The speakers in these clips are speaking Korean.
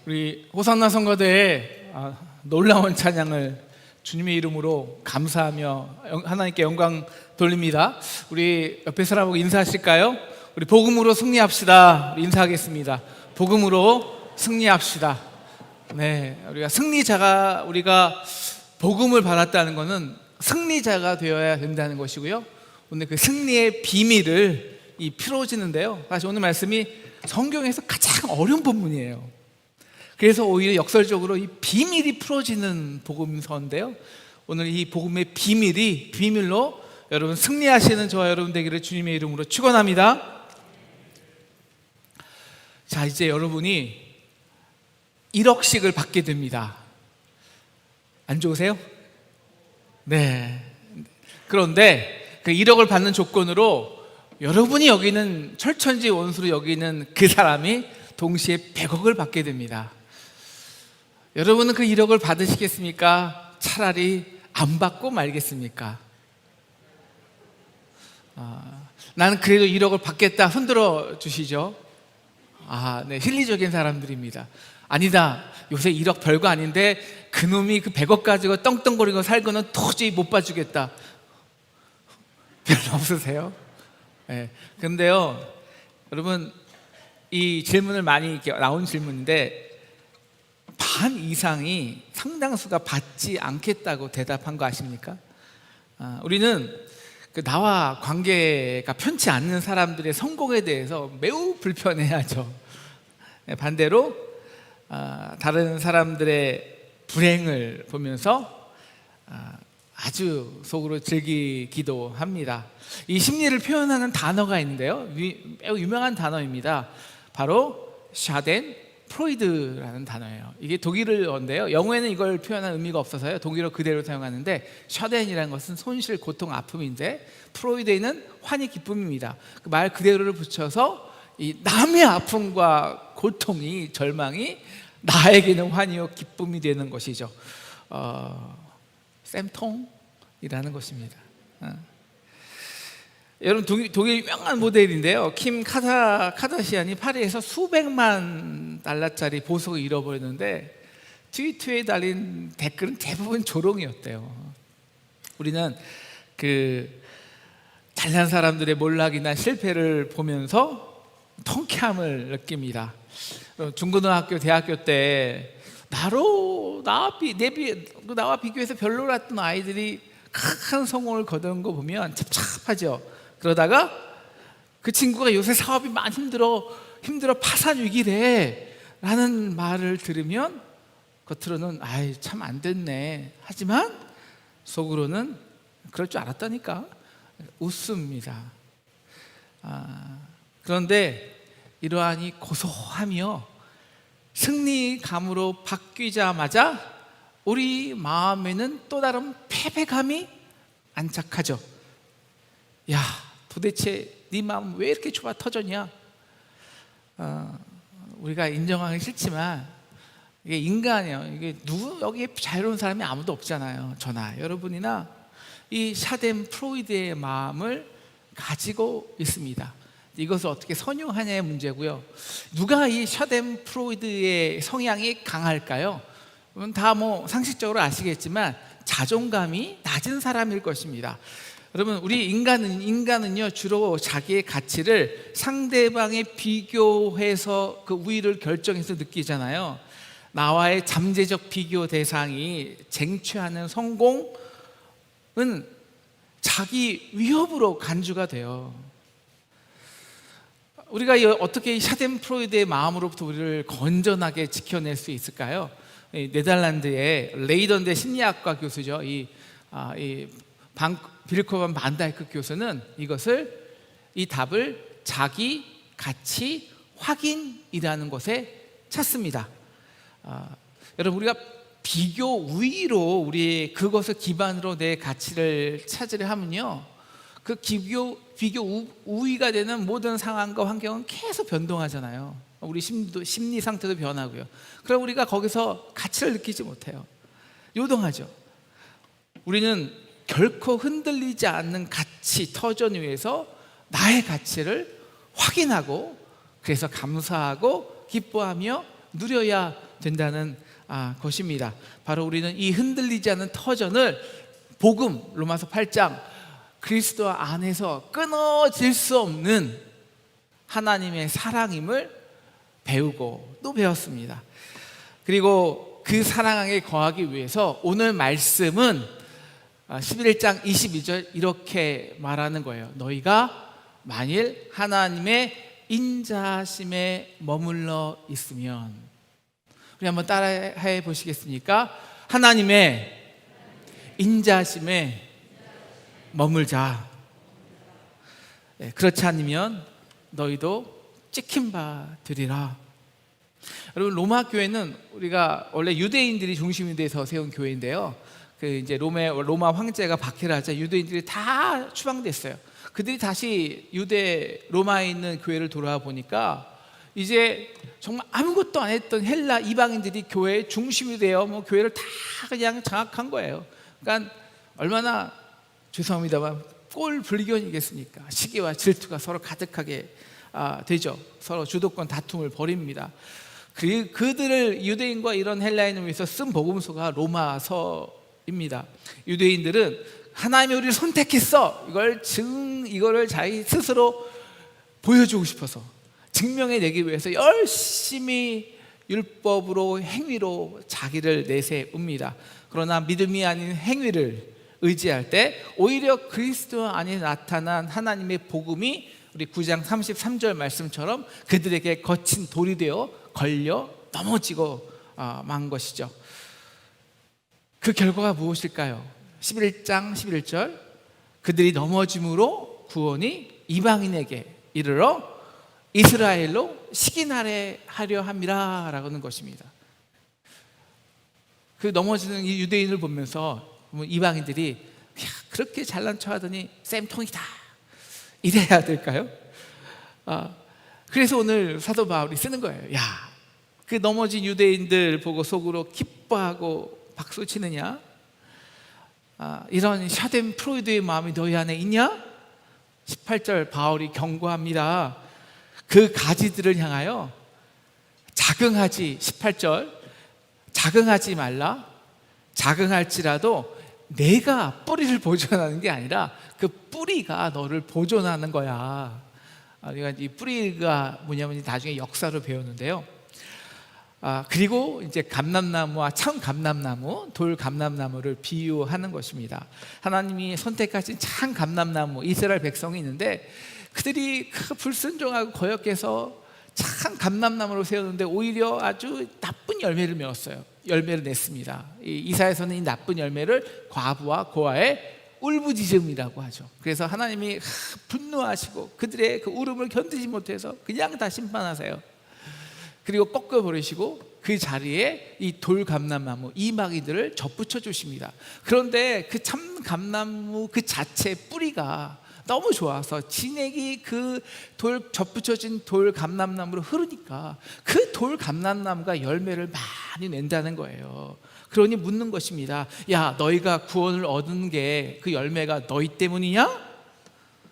우리 호산나 성가대에 놀라운 찬양을 주님의 이름으로 감사하며 하나님께 영광 돌립니다. 우리 옆에 사람하고 인사하실까요? 우리 복음으로 승리합시다. 우리 인사하겠습니다. 복음으로 승리합시다. 네, 우리가 복음을 받았다는 것은 승리자가 되어야 된다는 것이고요. 오늘 그 승리의 비밀을 풀어지는데요. 사실 오늘 말씀이 성경에서 가장 어려운 본문이에요. 그래서 오히려 역설적으로 이 비밀이 풀어지는 복음서인데요. 오늘 이 복음의 비밀로 여러분 승리하시는 저와 여러분 되기를 주님의 이름으로 축원합니다. 자, 이제 여러분이 1억씩을 받게 됩니다. 안 좋으세요? 네. 그런데 그 1억을 받는 조건으로 여러분이 여기는 철천지 원수로 여기는 그 사람이 동시에 100억을 받게 됩니다. 여러분은 그 1억을 받으시겠습니까? 차라리 안 받고 말겠습니까? 나는 그래도 1억을 받겠다 흔들어 주시죠. 네, 실리적인 사람들입니다. 아니다, 요새 1억 별거 아닌데 그놈이 그 100억 가지고 떵떵거리고 살고는 도저히 못 봐주겠다. 별로 없으세요? 네. 근데요, 여러분, 이 질문을 많이 나온 질문인데 반 이상이 상당수가 받지 않겠다고 대답한 거 아십니까? 우리는 나와 관계가 편치 않는 사람들의 성공에 대해서 매우 불편해하죠. 반대로 다른 사람들의 불행을 보면서 아주 속으로 즐기기도 합니다. 이 심리를 표현하는 단어가 있는데요, 매우 유명한 단어입니다. 바로 샤덴프로이드라는 단어예요. 이게 독일어인데요, 영어에는 이걸 표현한 의미가 없어서요 독일어 그대로 사용하는데, 샤덴이라는 것은 손실, 고통, 아픔인데 프로이드에는 환희, 기쁨입니다. 그 말 그대로를 붙여서 이 남의 아픔과 고통이, 절망이 나에게는 환희요 기쁨이 되는 것이죠. 쌤통이라는 것입니다. 여러분, 독일 유명한 모델인데요, 킴 카다시안이 파리에서 수백만 달러짜리 보석을 잃어버렸는데 트위터에 달린 댓글은 대부분 조롱이었대요. 우리는 그 잘난 사람들의 몰락이나 실패를 보면서 통쾌함을 느낍니다. 중고등학교, 대학교 때 나와 비교해서 별로였던 아이들이 큰 성공을 거둔 거 보면 찹찹하죠. 그러다가 그 친구가 요새 사업이 많이 힘들어 파산 위기래 라는 말을 들으면 겉으로는 참 안 됐네 하지만 속으로는 그럴 줄 알았다니까 웃습니다. 그런데 이러하니 고소하며 승리감으로 바뀌자마자 우리 마음에는 또 다른 패배감이 안착하죠. 야, 도대체 네 마음 왜 이렇게 좁아 터졌냐? 우리가 인정하기 싫지만 이게 인간이에요. 이게 여기에 자유로운 사람이 아무도 없잖아요. 저나 여러분이나 이 샤덴프로이드의 마음을 가지고 있습니다. 이것을 어떻게 선용하냐의 문제고요. 누가 이 샤덴프로이드의 성향이 강할까요? 다 상식적으로 아시겠지만 자존감이 낮은 사람일 것입니다. 여러분, 우리 인간은요 주로 자기의 가치를 상대방에 비교해서 그 우위를 결정해서 느끼잖아요. 나와의 잠재적 비교 대상이 쟁취하는 성공은 자기 위협으로 간주가 돼요. 우리가 어떻게 이 샤덴프로이드의 마음으로부터 우리를 건전하게 지켜낼 수 있을까요? 네덜란드의 레이던대 심리학과 교수죠. 빌코반 반다이크 교수는 이 답을 자기 가치 확인이라는 것에 찾습니다. 여러분, 우리가 비교 우위로 우리 그것을 기반으로 내 가치를 찾으려 하면요, 그 비교 우위가 되는 모든 상황과 환경은 계속 변동하잖아요. 우리 심리 상태도 변하고요. 그럼 우리가 거기서 가치를 느끼지 못해요. 요동하죠. 우리는 결코 흔들리지 않는 가치 터전 위에서 나의 가치를 확인하고, 그래서 감사하고 기뻐하며 누려야 된다는 것입니다. 바로 우리는 이 흔들리지 않는 터전을 복음 로마서 8장 그리스도 안에서 끊어질 수 없는 하나님의 사랑임을 배우고 또 배웠습니다. 그리고 그 사랑에 거하기 위해서 오늘 말씀은 11장 22절 이렇게 말하는 거예요. 너희가 만일 하나님의 인자하심에 머물러 있으면, 우리 한번 따라해 보시겠습니까? 하나님의 인자하심에 머물자. 그렇지 않으면 너희도 찍힌 바 되리라. 여러분, 로마 교회는 우리가 원래 유대인들이 중심이 돼서 세운 교회인데요. 그 이제 로마 황제가 박해를 하자 유대인들이 다 추방됐어요. 그들이 다시 로마에 있는 교회를 돌아와 보니까 이제 정말 아무것도 안 했던 헬라 이방인들이 교회의 중심이 되어 교회를 다 그냥 장악한 거예요. 그러니까 얼마나, 죄송합니다만, 꼴 불견이겠습니까? 시기와 질투가 서로 가득하게 되죠. 서로 주도권 다툼을 벌입니다. 그들을, 유대인과 이런 헬라인을 위해서 쓴 복음서가 로마서입니다. 유대인들은 하나님이 우리를 선택했어, 이거를 자기 스스로 보여주고 싶어서 증명해내기 위해서 열심히 율법으로, 행위로 자기를 내세웁니다. 그러나 믿음이 아닌 행위를 의지할 때 오히려 그리스도 안에 나타난 하나님의 복음이 우리 9장 33절 말씀처럼 그들에게 거친 돌이 되어 걸려 넘어지고 만 것이죠. 그 결과가 무엇일까요? 11장 11절, 그들이 넘어짐으로 구원이 이방인에게 이르러 이스라엘로 시기나래 하려 함이라 라는 것입니다. 그 넘어지는 이 유대인을 보면서 이방인들이 그렇게 잘난 척 하더니 쌤통이다 이래야 될까요? 그래서 오늘 사도 바울이 쓰는 거예요. 그 넘어진 유대인들 보고 속으로 기뻐하고 박수 치느냐? 이런 샤덴프로이드의 마음이 너희 안에 있냐? 18절 바울이 경고합니다. 그 가지들을 향하여 18절 자긍하지 말라. 자긍할지라도 내가 뿌리를 보존하는 게 아니라 그 뿌리가 너를 보존하는 거야. 우리가 이 뿌리가 뭐냐면 나중에 역사로 배웠는데요. 그리고 이제 감람나무와 참 감람나무, 돌 감람나무를 비유하는 것입니다. 하나님이 선택하신 참 감람나무 이스라엘 백성이 있는데 그들이 불순종하고 거역해서 참 감람나무로 세웠는데 오히려 아주 나쁜 열매를 맺었어요. 열매를 냈습니다. 이사야서는 이 나쁜 열매를 과부와 고아의 울부짖음이라고 하죠. 그래서 하나님이 분노하시고 그들의 그 울음을 견디지 못해서 그냥 다 심판하세요. 그리고 꺾어버리시고 그 자리에 이 돌감람나무 이방인들을 접붙여 주십니다. 그런데 그 참 감나무 그 자체 뿌리가 너무 좋아서 진액이 그 접붙여진 돌감람나무로 흐르니까 그 돌감람나무가 열매를 많이 낸다는 거예요. 그러니 묻는 것입니다. 너희가 구원을 얻은 게 그 열매가 너희 때문이냐?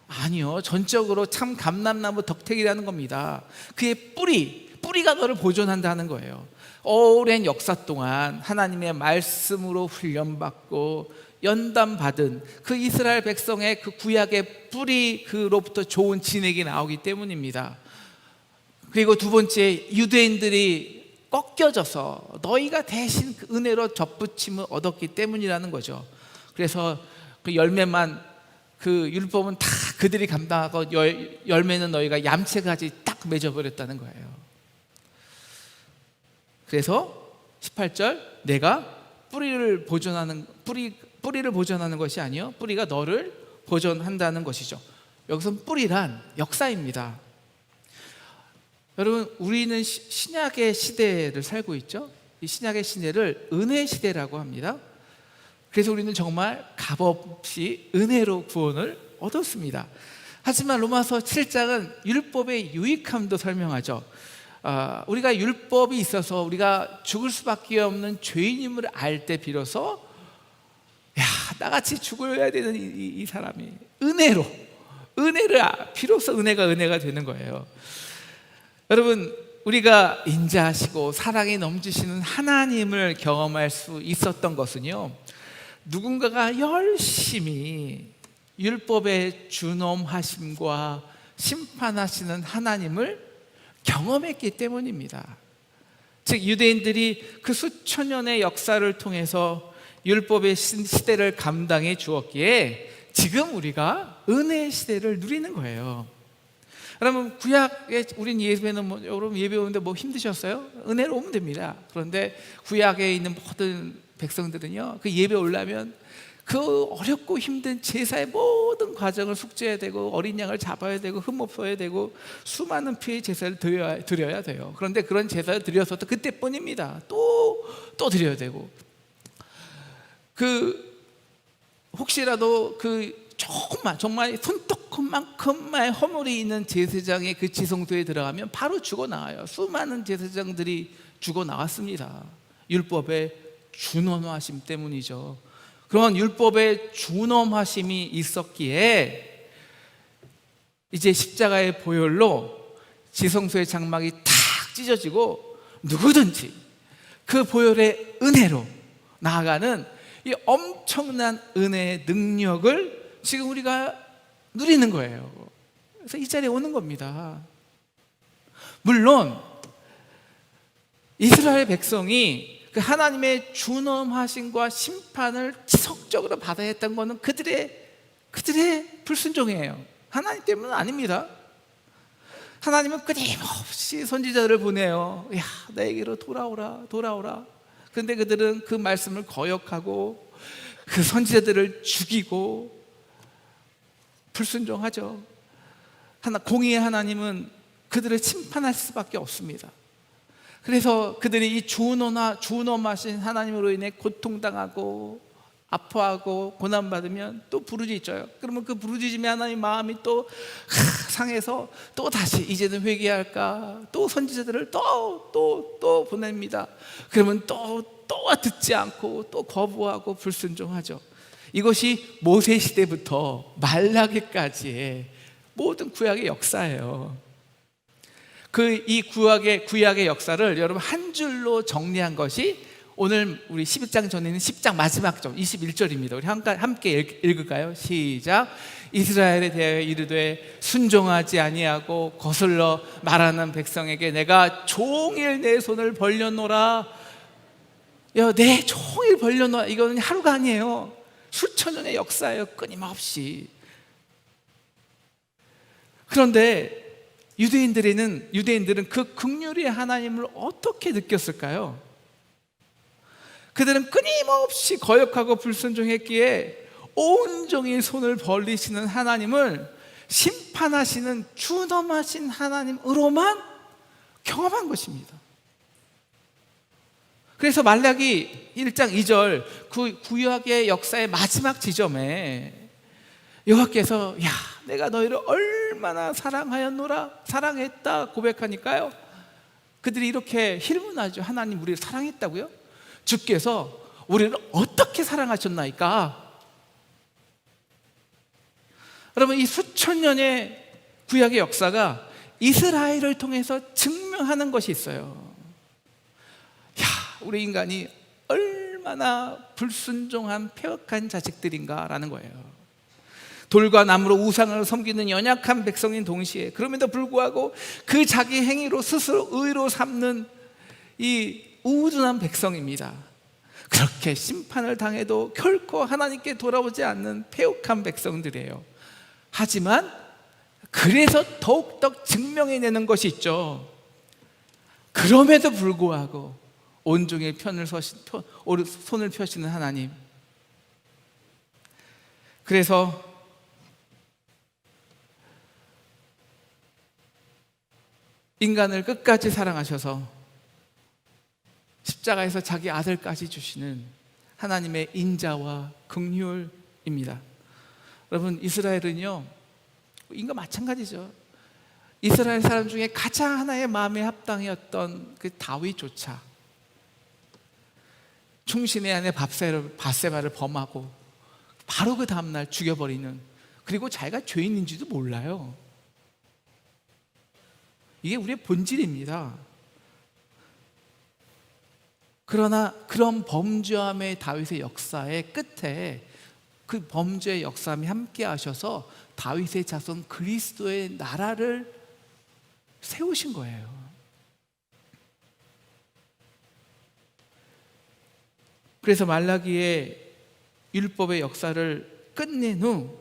아니요, 전적으로 참 감람나무 덕택이라는 겁니다. 그의 뿌리가 너를 보존한다는 거예요. 오랜 역사 동안 하나님의 말씀으로 훈련받고 연단받은 그 이스라엘 백성의 그 구약의 뿌리 그로부터 좋은 진액이 나오기 때문입니다. 그리고 두 번째, 유대인들이 꺾여져서 너희가 대신 그 은혜로 접붙임을 얻었기 때문이라는 거죠. 그래서 그 열매만, 그 율법은 다 그들이 감당하고 열매는 너희가 얌체같이 딱 맺어버렸다는 거예요. 그래서 18절, 내가 뿌리를 보존하는 것이 아니요 뿌리가 너를 보존한다는 것이죠. 여기서 뿌리란 역사입니다. 여러분, 우리는 신약의 시대를 살고 있죠. 이 신약의 시대를 은혜 시대라고 합니다. 그래서 우리는 정말 값없이 은혜로 구원을 얻었습니다. 하지만 로마서 7장은 율법의 유익함도 설명하죠. 우리가 율법이 있어서 우리가 죽을 수밖에 없는 죄인임을 알 때 비로소 나같이 죽어야 되는 이 사람이 비로소 은혜가 되는 거예요. 여러분, 우리가 인자하시고 사랑이 넘치시는 하나님을 경험할 수 있었던 것은요, 누군가가 열심히 율법의 준엄하심과 심판하시는 하나님을 경험했기 때문입니다. 즉 유대인들이 그 수천 년의 역사를 통해서 율법의 시대를 감당해 주었기에 지금 우리가 은혜의 시대를 누리는 거예요. 그러면 구약에 우린 예배는 여러분 예배 오는데 힘드셨어요? 은혜로 오면 됩니다. 그런데 구약에 있는 모든 백성들은요, 그 예배 올라면 그 어렵고 힘든 제사의 모든 과정을 숙제해야 되고, 어린 양을 잡아야 되고, 흠 없어야 되고, 수많은 피의 제사를 드려야 돼요. 그런데 그런 제사를 드려서도 그때뿐입니다. 또 드려야 되고, 혹시라도 조금만, 정말 손톱만큼만의 허물이 있는 제사장의 그 지성소에 들어가면 바로 죽어 나와요. 수많은 제사장들이 죽어 나왔습니다. 율법의 준엄하심 때문이죠. 그런 율법의 준엄하심이 있었기에 이제 십자가의 보혈로 지성소의 장막이 탁 찢어지고 누구든지 그 보혈의 은혜로 나아가는 이 엄청난 은혜의 능력을 지금 우리가 누리는 거예요. 그래서 이 자리에 오는 겁니다. 물론 이스라엘 백성이 그 하나님의 준엄하심과 심판을 지속적으로 받아야 했던 것은 그들의 불순종이에요. 하나님 때문은 아닙니다. 하나님은 끊임없이 선지자들을 보내요. 야, 나에게로 돌아오라. 그런데 그들은 그 말씀을 거역하고 그 선지자들을 죽이고 불순종하죠. 공의의 하나님은 그들을 심판할 수밖에 없습니다. 그래서 그들이 이 준엄하신 하나님으로 인해 고통당하고 아파하고 고난받으면 또 부르짖어요. 그러면 그 부르짖음에 하나님 마음이 또 상해서 또 다시 이제는 회개할까, 또 선지자들을 또 보냅니다. 그러면 또 듣지 않고 또 거부하고 불순종하죠. 이것이 모세 시대부터 말라기까지의 모든 구약의 역사예요. 이 구약의 역사를 여러분 한 줄로 정리한 것이 오늘 우리 11장 전에 있는 10장 마지막 절 21절입니다. 우리 함께 읽을까요? 시작. 이스라엘에 대하여 이르되 순종하지 아니하고 거슬러 말하는 백성에게 내가 종일 내 손을 벌려노라. 내 종일 벌려노라. 이거는 하루가 아니에요. 수천 년의 역사예요. 끊임없이. 그런데 유대인들은 그 긍휼의 하나님을 어떻게 느꼈을까요? 그들은 끊임없이 거역하고 불순종했기에 온종일 손을 벌리시는 하나님을 심판하시는 준엄하신 하나님으로만 경험한 것입니다. 그래서 말라기 1장 2절 그 구약의 역사의 마지막 지점에 여호와께서 내가 너희를 얼마나 사랑했다 고백하니까요, 그들이 이렇게 힐문하죠. 하나님 우리를 사랑했다고요? 주께서 우리를 어떻게 사랑하셨나이까? 여러분, 이 수천 년의 구약의 역사가 이스라엘을 통해서 증명하는 것이 있어요. 우리 인간이 얼마나 불순종한 패역한 자식들인가라는 거예요. 돌과 나무로 우상을 섬기는 연약한 백성인 동시에 그럼에도 불구하고 그 자기 행위로 스스로 의로 삼는 이 우둔한 백성입니다. 그렇게 심판을 당해도 결코 하나님께 돌아오지 않는 패역한 백성들이에요. 하지만 그래서 더욱더 증명해내는 것이 있죠. 그럼에도 불구하고 온종일 손을 펴시는 하나님. 그래서 인간을 끝까지 사랑하셔서 십자가에서 자기 아들까지 주시는 하나님의 인자와 긍휼입니다. 여러분, 이스라엘은요, 인간 마찬가지죠. 이스라엘 사람 중에 가장 하나의 마음에 합당이었던 그 다윗조차 충신의 아내 밧세바를 범하고 바로 그 다음날 죽여버리는, 그리고 자기가 죄인인지도 몰라요. 이게 우리의 본질입니다. 그러나 그런 범죄함의 다윗의 역사의 끝에 그 범죄의 역사함이 함께 하셔서 다윗의 자손 그리스도의 나라를 세우신 거예요. 그래서 말라기의 율법의 역사를 끝낸 후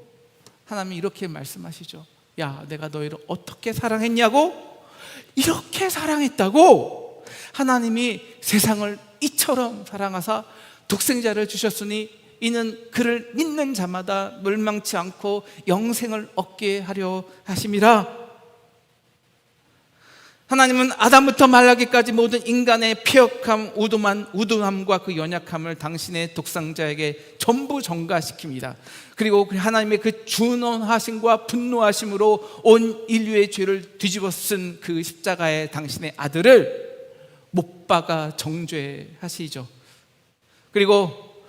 하나님이 이렇게 말씀하시죠. 야, 내가 너희를 어떻게 사랑했냐고? 이렇게 사랑했다고 하나님이 세상을 이처럼 사랑하사 독생자를 주셨으니 이는 그를 믿는 자마다 멸망치 않고 영생을 얻게 하려 하심이라. 하나님은 아담부터 말라기까지 모든 인간의 패역함, 우둔함과 그 연약함을 당신의 독생자에게 전부 전가시킵니다. 그리고 하나님의 그 준원하심과 분노하심으로 온 인류의 죄를 뒤집어 쓴 그 십자가의 당신의 아들을 못 박아 정죄하시죠. 그리고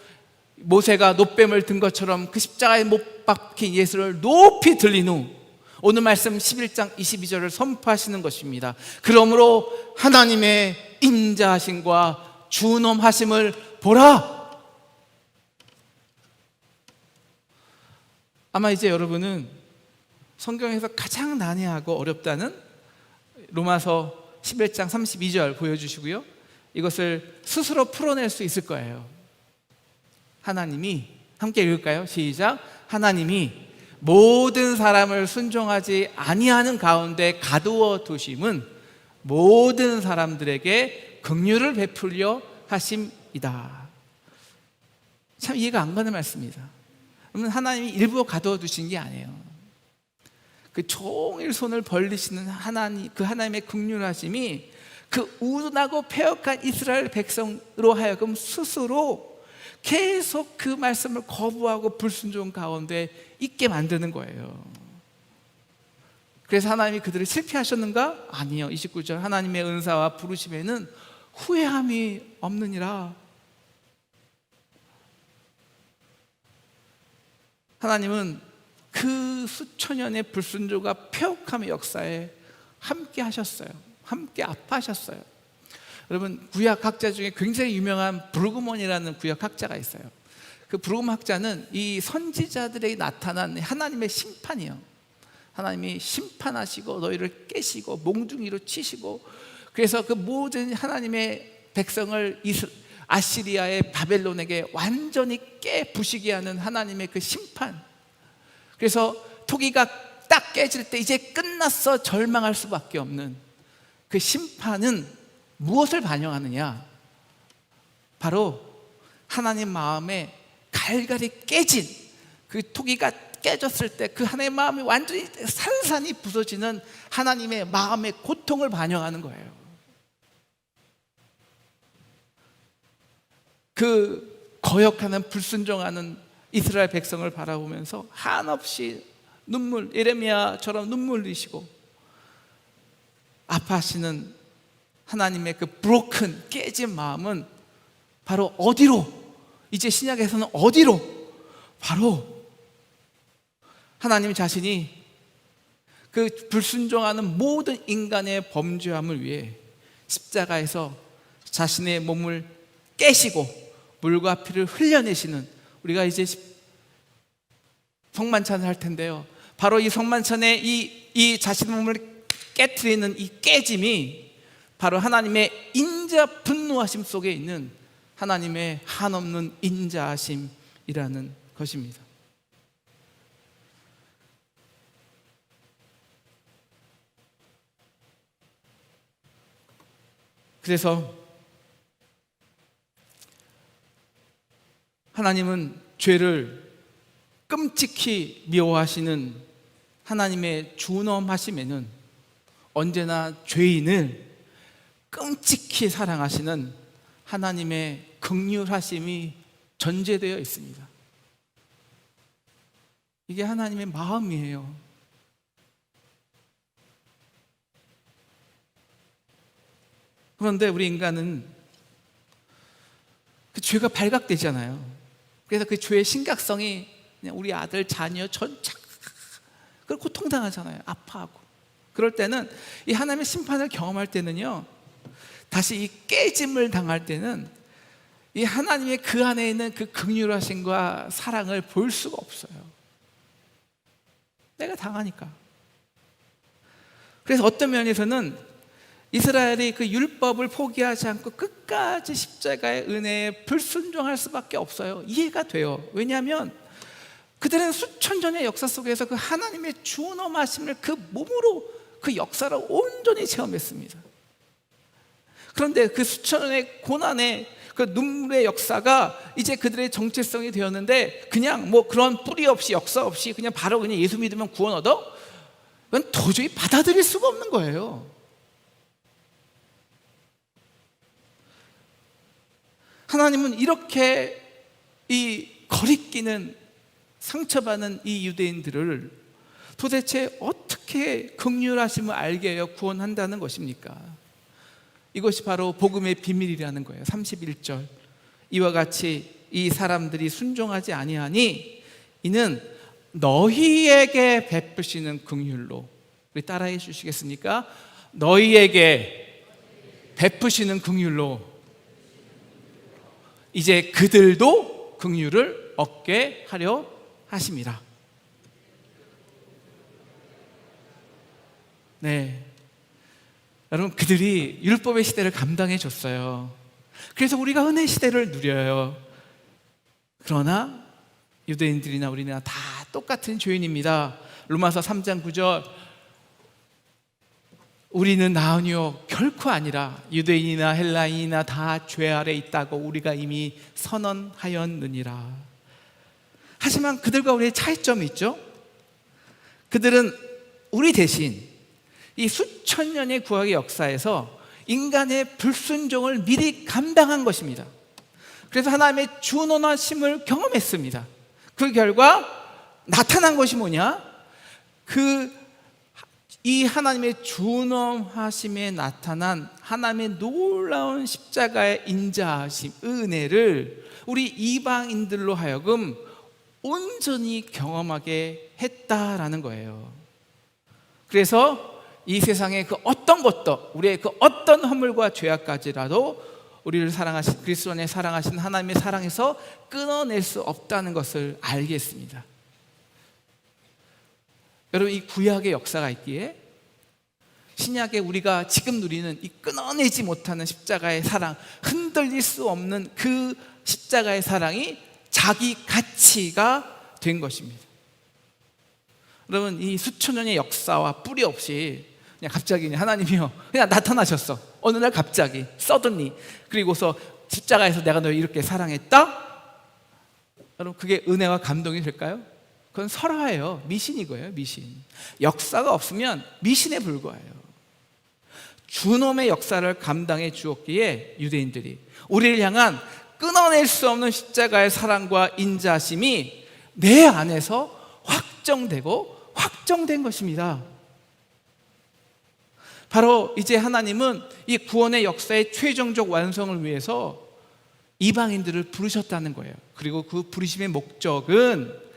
모세가 놋뱀을 든 것처럼 그 십자가에 못 박힌 예수를 높이 들린 후 오늘 말씀 11장 22절을 선포하시는 것입니다. 그러므로 하나님의 인자하심과 준엄하심을 보라. 아마 이제 여러분은 성경에서 가장 난해하고 어렵다는 로마서 11장 32절 보여주시고요, 이것을 스스로 풀어낼 수 있을 거예요. 하나님이, 함께 읽을까요? 시작. 하나님이 모든 사람을 순종하지 아니하는 가운데 가두어 두심은 모든 사람들에게 긍휼을 베풀려 하심이다. 참 이해가 안 가는 말씀입니다. 그러면 하나님이 일부러 가두어 두신 게 아니에요. 그 종일 손을 벌리시는 하나님, 그 하나님의 긍휼하심이 그 우둔하고 패역한 이스라엘 백성으로 하여금 스스로 계속 그 말씀을 거부하고 불순종 가운데 있게 만드는 거예요. 그래서 하나님이 그들을 실패하셨는가? 아니요. 29절 하나님의 은사와 부르심에는 후회함이 없느니라. 하나님은 그 수천년의 불순종과 패역함의 역사에 함께 하셨어요. 함께 아파하셨어요. 여러분, 구약학자 중에 굉장히 유명한 브루그몬이라는 구약학자가 있어요. 그 브루그몬 학자는 이 선지자들에게 나타난 하나님의 심판이요, 하나님이 심판하시고 너희를 깨시고 몽둥이로 치시고, 그래서 그 모든 하나님의 백성을 아시리아의 바벨론에게 완전히 깨부시게 하는 하나님의 그 심판, 그래서 토기가 딱 깨질 때 이제 끝났어 절망할 수밖에 없는 그 심판은 무엇을 반영하느냐? 바로 하나님 마음에 갈갈이 깨진, 그 토기가 깨졌을 때 그 하나님의 마음이 완전히 산산이 부서지는 하나님의 마음의 고통을 반영하는 거예요. 그 거역하는 불순종하는 이스라엘 백성을 바라보면서 한없이 눈물, 예레미야처럼 눈물 흘리시고 아파하시는 하나님의 그 브로큰, 깨진 마음은 바로 어디로, 이제 신약에서는 어디로? 바로 하나님 자신이 그 불순종하는 모든 인간의 범죄함을 위해 십자가에서 자신의 몸을 깨시고 물과 피를 흘려내시는, 우리가 이제 성만찬을 할 텐데요, 바로 이 성만찬에 이 자신의 몸을 깨트리는 이 깨짐이 바로 하나님의 인자 분노하심 속에 있는 하나님의 한없는 인자하심이라는 것입니다. 그래서 하나님은 죄를 끔찍히 미워하시는 하나님의 준엄하심에는 언제나 죄인을 끔찍히 사랑하시는 하나님의 긍휼하심이 전제되어 있습니다. 이게 하나님의 마음이에요. 그런데 우리 인간은 그 죄가 발각되잖아요. 그래서 그 죄의 심각성이 그냥 우리 아들, 자녀 전체 그걸 고통당하잖아요. 아파하고. 그럴 때는 이 하나님의 심판을 경험할 때는요, 다시 이 깨짐을 당할 때는 이 하나님의 그 안에 있는 그 긍휼하심과 사랑을 볼 수가 없어요. 내가 당하니까. 그래서 어떤 면에서는 이스라엘이 그 율법을 포기하지 않고 끝까지 십자가의 은혜에 불순종할 수밖에 없어요. 이해가 돼요. 왜냐하면 그들은 수천 년의 역사 속에서 그 하나님의 준엄하심을 그 몸으로 그 역사를 온전히 체험했습니다. 그런데 그 수천 년의 고난의 그 눈물의 역사가 이제 그들의 정체성이 되었는데, 그냥 뭐 그런 뿌리 없이 역사 없이 그냥 바로 그냥 예수 믿으면 구원 얻어? 그건 도저히 받아들일 수가 없는 거예요. 하나님은 이렇게 이 거리끼는 상처받는 이 유대인들을 도대체 어떻게 긍휼하심을 알게 하여 구원한다는 것입니까? 이것이 바로 복음의 비밀이라는 거예요. 31절, 이와 같이 이 사람들이 순종하지 아니하니 이는 너희에게 베푸시는 긍휼로. 우리 따라해 주시겠습니까? 너희에게 베푸시는 긍휼로 이제 그들도 긍휼을 얻게 하려 하심이라. 네, 여러분, 그들이 율법의 시대를 감당해 줬어요. 그래서 우리가 은혜 시대를 누려요. 그러나 유대인들이나 우리나 다 똑같은 죄인입니다. 로마서 3장 9절, 우리는 나으니요 결코 아니라 유대인이나 헬라인이나 다 죄 아래 있다고 우리가 이미 선언하였느니라. 하지만 그들과 우리의 차이점이 있죠. 그들은 우리 대신 이 수천 년의 구약의 역사에서 인간의 불순종을 미리 감당한 것입니다. 그래서 하나님의 준엄하심을 경험했습니다. 그 결과 나타난 것이 뭐냐? 이 하나님의 준엄하심에 나타난 하나님의 놀라운 십자가의 인자하심, 은혜를 우리 이방인들로 하여금 온전히 경험하게 했다라는 거예요. 그래서 이 세상의 그 어떤 것도, 우리의 그 어떤 허물과 죄악까지라도 우리를 사랑하신, 그리스도 안에 사랑하신 하나님의 사랑에서 끊어낼 수 없다는 것을 알겠습니다. 여러분, 이 구약의 역사가 있기에 신약에 우리가 지금 누리는 이 끊어내지 못하는 십자가의 사랑, 흔들릴 수 없는 그 십자가의 사랑이 자기 가치가 된 것입니다. 여러분, 이 수천 년의 역사와 뿌리 없이 그냥 갑자기 하나님이요 그냥 나타나셨어. 어느 날 갑자기 서든리, 그리고서 십자가에서 내가 널 이렇게 사랑했다? 여러분, 그게 은혜와 감동이 될까요? 그건 설화예요. 미신이고요. 미신. 역사가 없으면 미신에 불과해요. 준엄의 역사를 감당해 주었기에 유대인들이 우리를 향한 끊어낼 수 없는 십자가의 사랑과 인자심이 내 안에서 확정된 것입니다. 바로 이제 하나님은 이 구원의 역사의 최종적 완성을 위해서 이방인들을 부르셨다는 거예요. 그리고 그 부르심의 목적은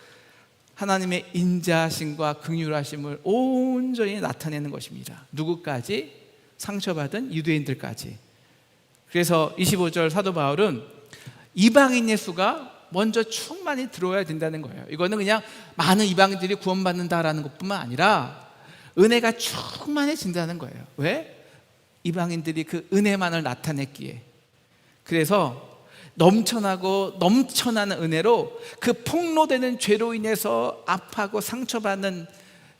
하나님의 인자하심과 긍휼하심을 온전히 나타내는 것입니다. 누구까지? 상처받은 유대인들까지. 그래서 25절 사도 바울은 이방인의 수가 먼저 충만히 들어와야 된다는 거예요. 이거는 그냥 많은 이방인들이 구원받는다라는 것뿐만 아니라 은혜가 충만해진다는 거예요. 왜? 이방인들이 그 은혜만을 나타냈기에. 그래서 넘쳐나고 넘쳐나는 은혜로 그 폭로되는 죄로 인해서 아파하고 상처받는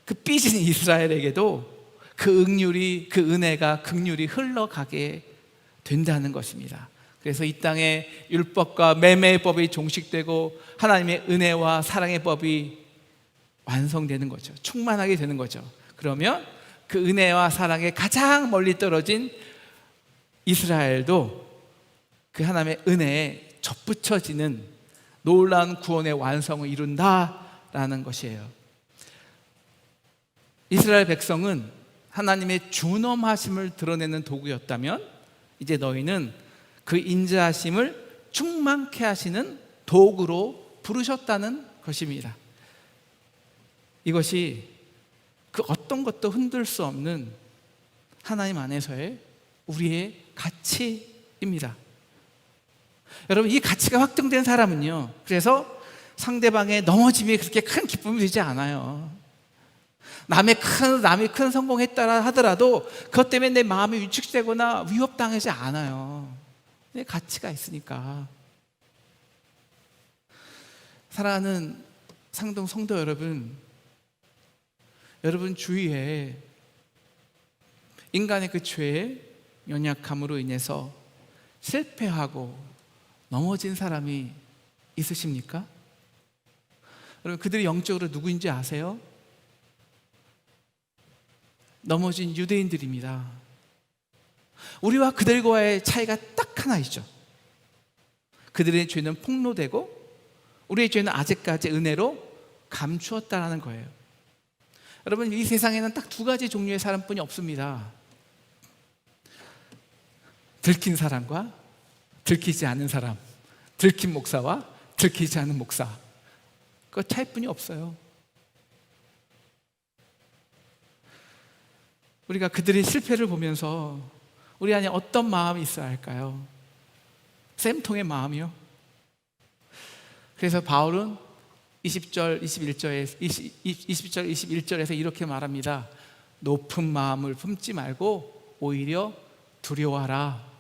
그 삐진 이스라엘에게도 그 은혜가 긍휼이 흘러가게 된다는 것입니다. 그래서 이 땅에 율법과 매매의 법이 종식되고 하나님의 은혜와 사랑의 법이 완성되는 거죠. 충만하게 되는 거죠. 그러면 그 은혜와 사랑에 가장 멀리 떨어진 이스라엘도 그 하나님의 은혜에 접붙여지는 놀라운 구원의 완성을 이룬다라는 것이에요. 이스라엘 백성은 하나님의 준엄하심을 드러내는 도구였다면 이제 너희는 그 인자하심을 충만케 하시는 도구로 부르셨다는 것입니다. 이것이 그 어떤 것도 흔들 수 없는 하나님 안에서의 우리의 가치입니다. 여러분, 이 가치가 확정된 사람은요, 그래서 상대방의 넘어짐이 그렇게 큰 기쁨이 되지 않아요. 남이 큰 성공했다 하더라도 그것 때문에 내 마음이 위축되거나 위협당하지 않아요. 내 가치가 있으니까. 사랑하는 상동 성도 여러분, 여러분 주위에 인간의 그 죄의 연약함으로 인해서 실패하고 넘어진 사람이 있으십니까? 여러분, 그들이 영적으로 누구인지 아세요? 넘어진 유대인들입니다. 우리와 그들과의 차이가 딱 하나 있죠. 그들의 죄는 폭로되고 우리의 죄는 아직까지 은혜로 감추었다라는 거예요. 여러분, 이 세상에는 딱 두 가지 종류의 사람뿐이 없습니다. 들킨 사람과 들키지 않은 사람, 들킨 목사와 들키지 않은 목사, 그 차이뿐이 없어요. 우리가 그들의 실패를 보면서 우리 안에 어떤 마음이 있어야 할까요? 쌤통의 마음이요. 그래서 바울은 20절 21절에서 이렇게 말합니다. 높은 마음을 품지 말고 오히려 두려워하라.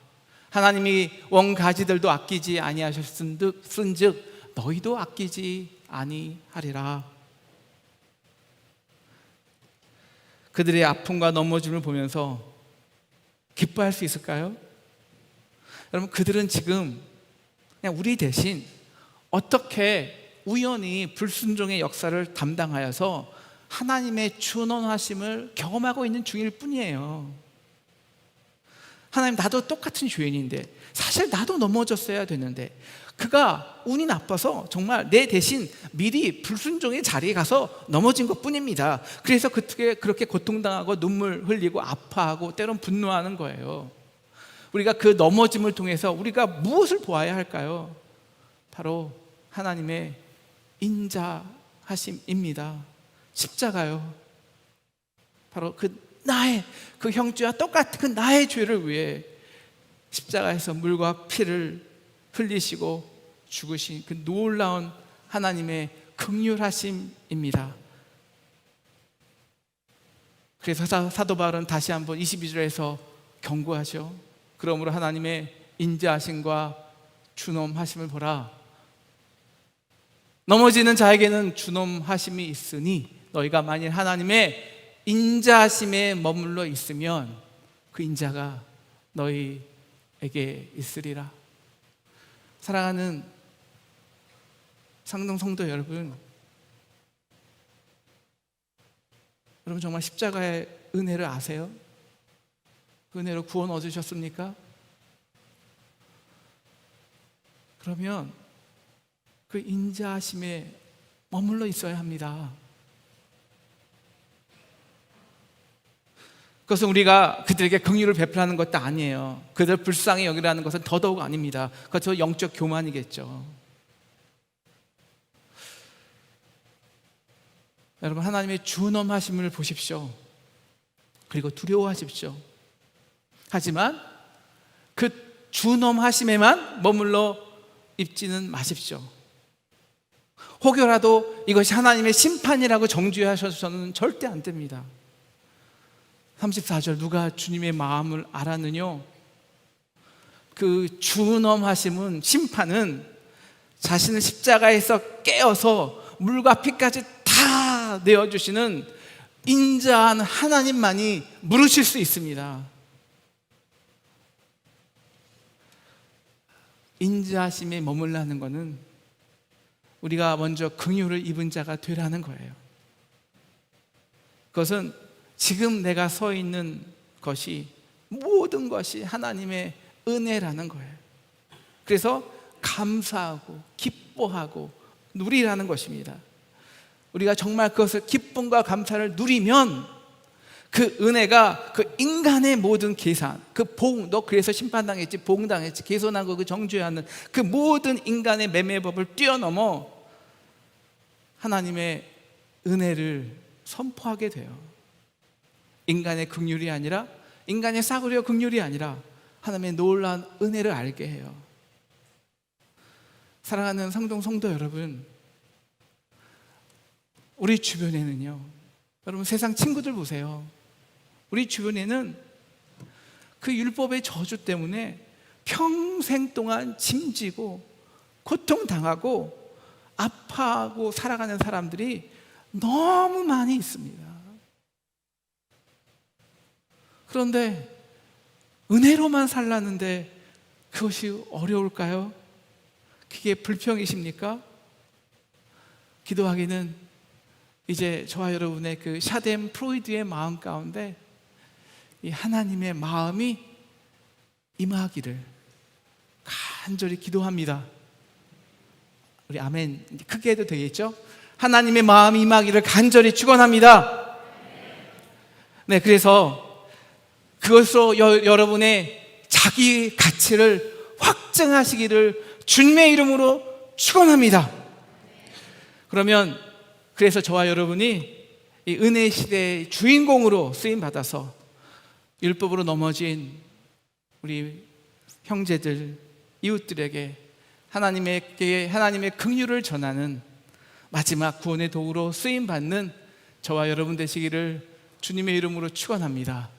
하나님이 원가지들도 아끼지 아니하셨은즉 너희도 아끼지 아니하리라. 그들의 아픔과 넘어짐을 보면서 기뻐할 수 있을까요? 여러분, 그들은 지금 그냥 우리 대신 어떻게 우연히 불순종의 역사를 담당하여서 하나님의 준원하심을 경험하고 있는 중일 뿐이에요. 하나님, 나도 똑같은 죄인인데 사실 나도 넘어졌어야 되는데 그가 운이 나빠서 정말 내 대신 미리 불순종의 자리에 가서 넘어진 것 뿐입니다. 그래서 그렇게 고통당하고 눈물 흘리고 아파하고 때론 분노하는 거예요. 우리가 그 넘어짐을 통해서 우리가 무엇을 보아야 할까요? 바로 하나님의 인자하심입니다. 십자가요. 바로 나의 형제와 똑같은 그 나의 죄를 위해 십자가에서 물과 피를 흘리시고 죽으신 그 놀라운 하나님의 긍휼하심입니다. 그래서 사도 바울은 다시 한번 22절에서 경고하죠. 그러므로 하나님의 인자하심과 준엄하심을 보라. 넘어지는 자에게는 준엄하심이 있으니 너희가 만일 하나님의 인자하심에 머물러 있으면 그 인자가 너희에게 있으리라. 사랑하는 상동 성도 여러분, 여러분 정말 십자가의 은혜를 아세요? 그 은혜로 구원 얻으셨습니까? 그러면 그 인자하심에 머물러 있어야 합니다. 그것은 우리가 그들에게 긍휼을 베풀하는 것도 아니에요. 그들 불쌍히 여기라는 것은 더더욱 아닙니다. 그것은 영적 교만이겠죠. 여러분, 하나님의 준엄하심을 보십시오. 그리고 두려워하십시오. 하지만 그 준엄하심에만 머물러 있지는 마십시오. 혹여라도 이것이 하나님의 심판이라고 정죄하셔서는 절대 안 됩니다. 34절, 누가 주님의 마음을 알았느뇨? 그 준엄하심은, 심판은 자신을 십자가에서 깨어서 물과 피까지 다 내어주시는 인자한 하나님만이 물으실 수 있습니다. 인자하심에 머물라는 것은 우리가 먼저 긍휼을 입은 자가 되라는 거예요. 그것은 지금 내가 서 있는 것이, 모든 것이 하나님의 은혜라는 거예요. 그래서 감사하고 기뻐하고 누리라는 것입니다. 우리가 정말 그것을, 기쁨과 감사를 누리면 그 은혜가 그 인간의 모든 계산, 그 복, 너 그래서 심판당했지, 보응당했지, 개선하고 그 정죄하는 그 모든 인간의 매매법을 뛰어넘어 하나님의 은혜를 선포하게 돼요. 인간의 긍휼이 아니라, 인간의 싸구려 긍휼이 아니라 하나님의 놀라운 은혜를 알게 해요. 사랑하는 성동 성도 여러분, 우리 주변에는요, 여러분 세상 친구들 보세요. 우리 주변에는 그 율법의 저주 때문에 평생 동안 짐지고 고통당하고 아파하고 살아가는 사람들이 너무 많이 있습니다. 그런데 은혜로만 살라는데 그것이 어려울까요? 그게 불평이십니까? 기도하기는 이제 저와 여러분의 그 샤뎀 프로이드의 마음 가운데 이 하나님의 마음이 임하기를 간절히 기도합니다. 우리 아멘 크게 해도 되겠죠? 하나님의 마음이 임하기를 간절히 축원합니다. 네, 그래서 그것으로 여러분의 자기 가치를 확증하시기를 주님의 이름으로 축원합니다. 그러면 그래서 저와 여러분이 이 은혜 시대의 주인공으로 쓰임 받아서 율법으로 넘어진 우리 형제들, 이웃들에게 하나님의 긍휼을 전하는 마지막 구원의 도구로 쓰임 받는 저와 여러분 되시기를 주님의 이름으로 축원합니다.